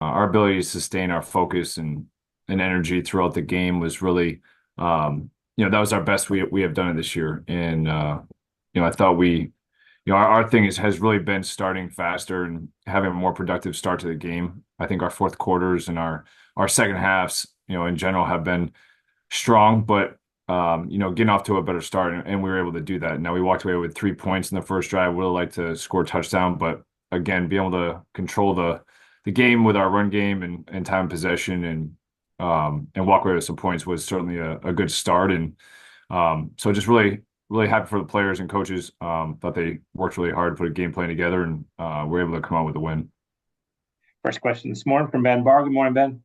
our ability to sustain our focus and energy throughout the game was really, that was our best we have done it this year. And I thought our thing has really been starting faster and having a more productive start to the game. I think our fourth quarters and our second halves, in general, have been strong, but getting off to a better start, and we were able to do that. Now we walked away with 3 points in the first drive. Would have liked to score a touchdown, but again, being able to control the game with our run game and time possession and walk away with some points was certainly a good start. And so just really happy for the players and coaches. Thought they worked really hard to put a game plan together, and were able to come out with a win. First question this morning from Ben Barr. Good morning, Ben.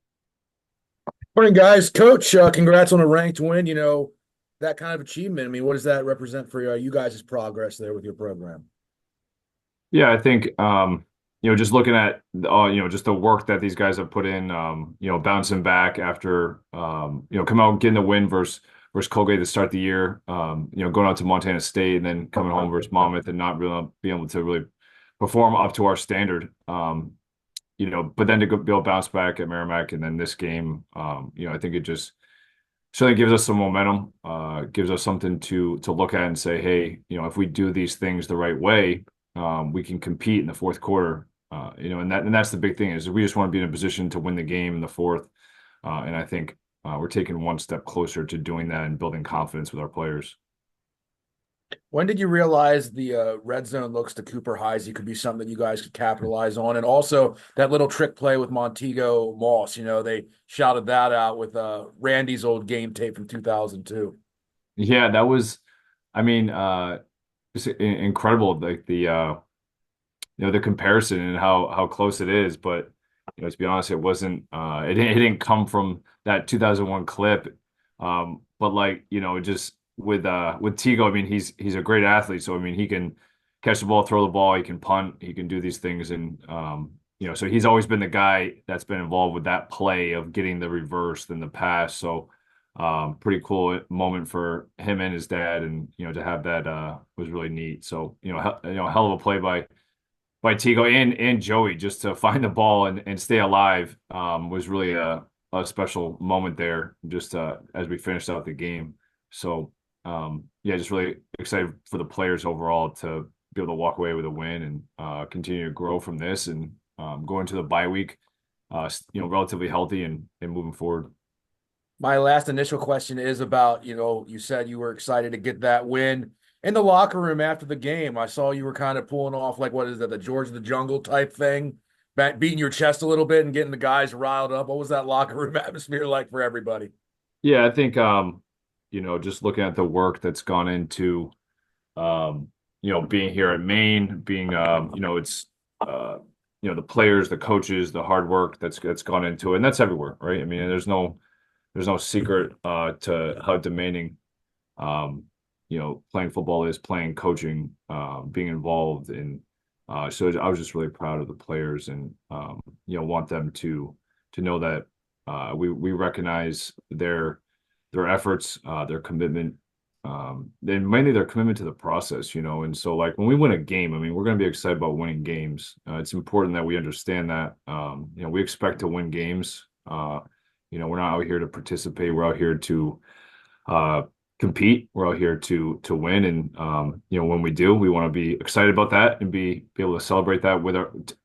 Morning, guys. Coach, congrats on a ranked win. That kind of achievement. I mean, what does that represent for you guys' progress there with your program? Yeah, I think just looking at just the work that these guys have put in, bouncing back after come out and getting the win versus Colgate to start the year, going out to Montana State and then coming home versus Monmouth and not really being able to really perform up to our standard. But then to be able to bounce back at Merrimack and then this game, I think it just certainly gives us some momentum, gives us something to look at and say, hey, if we do these things the right way, we can compete in the fourth quarter. And that's the big thing is we just want to be in a position to win the game in the fourth. And I think we're taking one step closer to doing that and building confidence with our players. When did you realize the red zone looks to Cooper Heisey could be something that you guys could capitalize on? And also that little trick play with Montego Moss, they shouted that out with Randy's old game tape from 2002. Yeah, that was, I mean, just incredible, like the comparison and how close it is. But to be honest, it wasn't. It didn't come from that 2001 clip. But just with Tigo, I mean, he's a great athlete. So I mean, he can catch the ball, throw the ball, he can punt, he can do these things, and so he's always been the guy that's been involved with that play of getting the reverse than the pass. So pretty cool moment for him and his dad, and to have that was really neat. So hell of a play by Tigo and Joey just to find the ball and stay alive was really a special moment there just as we finished out the game. So yeah, just really excited for the players overall to be able to walk away with a win and continue to grow from this and go into the bye week relatively healthy and moving forward. My last initial question is about, you said you were excited to get that win in the locker room after the game. I saw you were kind of pulling off, like, what is that, the George of the Jungle type thing, beating your chest a little bit and getting the guys riled up. What was that locker room atmosphere like for everybody? Yeah, I think just looking at the work that's gone into being here at Maine, being it's the players, the coaches, the hard work that's gone into it, and that's everywhere, right? I mean, there's no secret to how demanding playing football is, playing, coaching, being involved in. So I was just really proud of the players and want them to know that we recognize their efforts, their commitment, and mainly their commitment to the process. And so like when we win a game, I mean, we're going to be excited about winning games. It's important that we understand that we expect to win games. We're not out here to participate. We're out here to compete. We're out here to win. And when we do, we want to be excited about that and be able to celebrate that with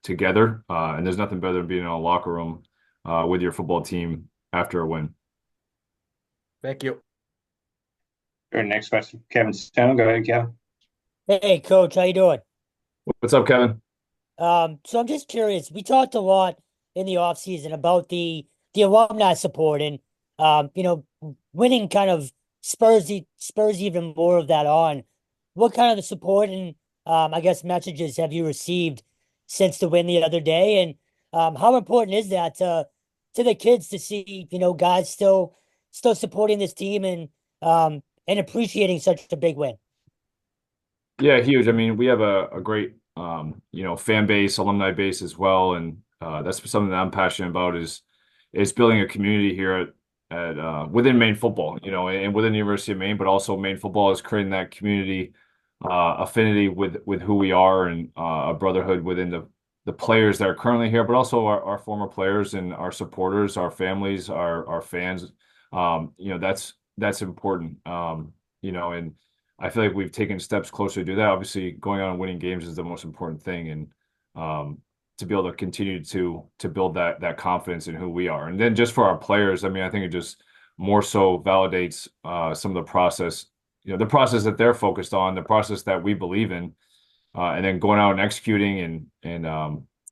together. And there's nothing better than being in a locker room with your football team after a win. Thank you. Your next question, Kevin Stone. Go ahead, Kevin. Hey, Coach, how you doing? What's up, Kevin? So I'm just curious. We talked a lot in the off season about the alumni support, and winning kind of spurs even more of that on. What kind of the support and I guess messages have you received since the win the other day, and how important is that to the kids to see guys still supporting this team and appreciating such a big win? Yeah, huge. I mean, we have a great fan base, alumni base as well, and that's something that I'm passionate about is building a community here at within Maine football, and within the University of Maine, but also Maine football is creating that community affinity with who we are and a brotherhood within the players that are currently here, but also our former players and our supporters, our families, our fans. That's important. And I feel like we've taken steps closer to do that. Obviously, going on and winning games is the most important thing, and to be able to continue to build that confidence in who we are. And then just for our players, I mean, I think it just more so validates some of the process, the process that they're focused on, the process that we believe in, and then going out and executing and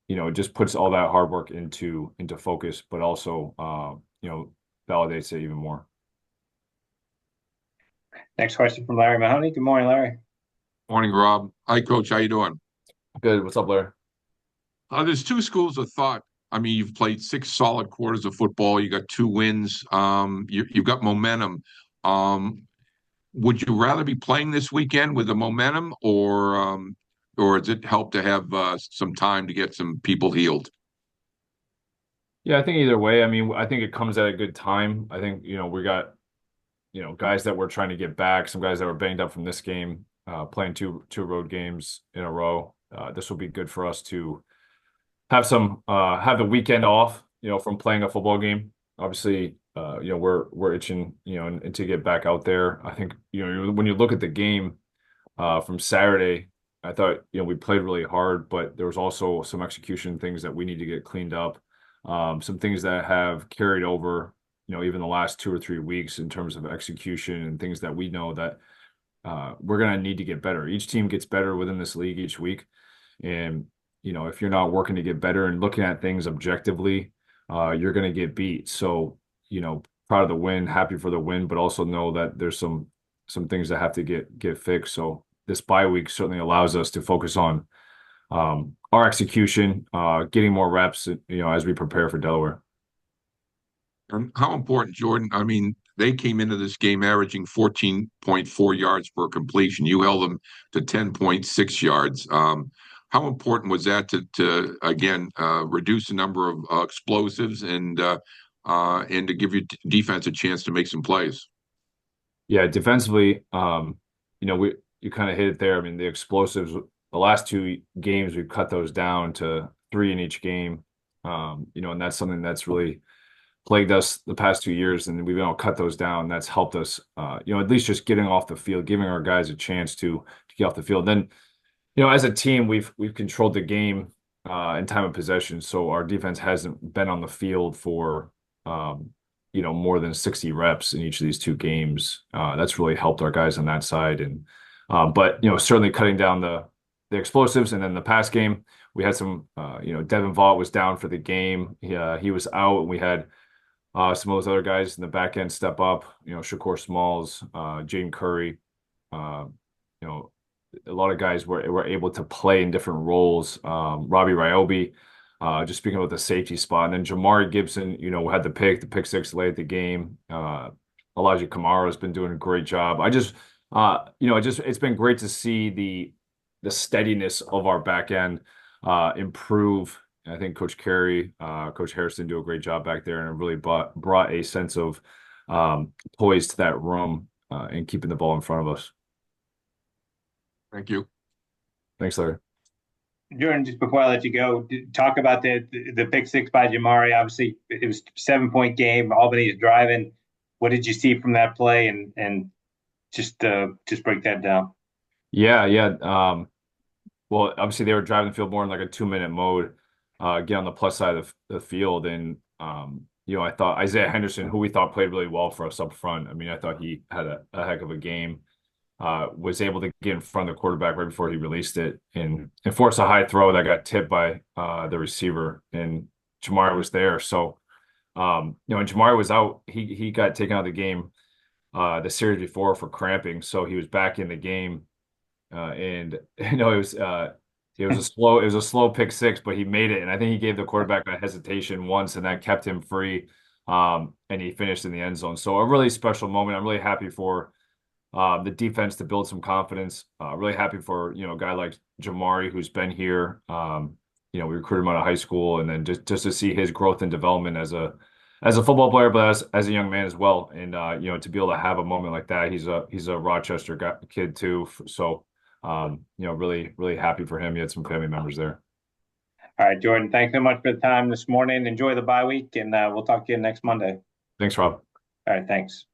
it just puts all that hard work into focus, but also validates it even more. Next question from Larry Mahoney. Good morning, Larry. Morning, Rob. Hi, Coach. How you doing? Good. What's up, Blair? There's two schools of thought. I mean, you've played 6 solid quarters of football. You got 2 wins. You've got momentum. Would you rather be playing this weekend with the momentum, or does it help to have some time to get some people healed? Yeah, I think either way. I mean, I think it comes at a good time. I think we got guys that we're trying to get back, some guys that were banged up from this game, playing two road games in a row. This will be good for us to have the weekend off, from playing a football game. Obviously, we're itching, and to get back out there. I think, when you look at the game from Saturday, I thought, we played really hard, but there was also some execution things that we need to get cleaned up. Some things that have carried over, even the last 2 or 3 weeks in terms of execution and things that we know that we're going to need to get better. Each team gets better within this league each week. And, if you're not working to get better and looking at things objectively, you're going to get beat. So, proud of the win, happy for the win, but also know that there's some things that have to get fixed. So this bye week certainly allows us to focus on our execution, getting more reps, as we prepare for Delaware. And how important, Jordan? I mean, they came into this game averaging 14.4 yards per completion. You held them to 10.6 yards. How important was that to again reduce the number of explosives and to give your defense a chance to make some plays? Yeah, defensively, you kind of hit it there. I mean, the explosives, the last 2 games, we've cut those down to 3 in each game. And that's something that's really plagued us the past 2 years, and we've been able to cut those down. That's helped us, at least just getting off the field, giving our guys a chance to get off the field. Then, as a team, we've controlled the game in time of possession, so our defense hasn't been on the field for more than 60 reps in each of these 2 games. That's really helped our guys on that side, and but certainly cutting down the explosives. And then the pass game, we had some, Devin Vaught was down for the game. He was out, and we had some of those other guys in the back end step up, Shakur Smalls, Jaden Curry, a lot of guys were able to play in different roles. Robbie Ryobi, just speaking about the safety spot. And then Jamari Gibson, had the pick six late at the game. Elijah Kamara has been doing a great job. It's been great to see the steadiness of our back end improve. I think Coach Carey, Coach Harrison do a great job back there, and it really brought a sense of poise to that room and keeping the ball in front of us. Thank you. Thanks, Larry. Jordan, just before I let you go, talk about the pick six by Jamari. Obviously, it was a 7-point game. Albany is driving. What did you see from that play, and just break that down? Yeah. Well, obviously they were driving the field more in like a 2-minute mode, get on the plus side of the field. And, I thought Isaiah Henderson, who we thought played really well for us up front. I mean, I thought he had a heck of a game, was able to get in front of the quarterback right before he released it and force a high throw that got tipped by the receiver, and Jamari was there. So, when Jamari was out, he got taken out of the game the series before for cramping. So he was back in the game. And it was a slow pick six, but he made it. And I think he gave the quarterback a hesitation once, and that kept him free. And he finished in the end zone. So a really special moment. I'm really happy for the defense to build some confidence. Really happy for, a guy like Jamari, who's been here. We recruited him out of high school, and then just to see his growth and development as a football player, but as a young man as well. And, to be able to have a moment like that, he's a Rochester kid too. So, really, really happy for him. He had some family members there. All right, Jordan, thanks so much for the time this morning. Enjoy the bye week, and we'll talk to you next Monday. Thanks, Rob. All right, thanks.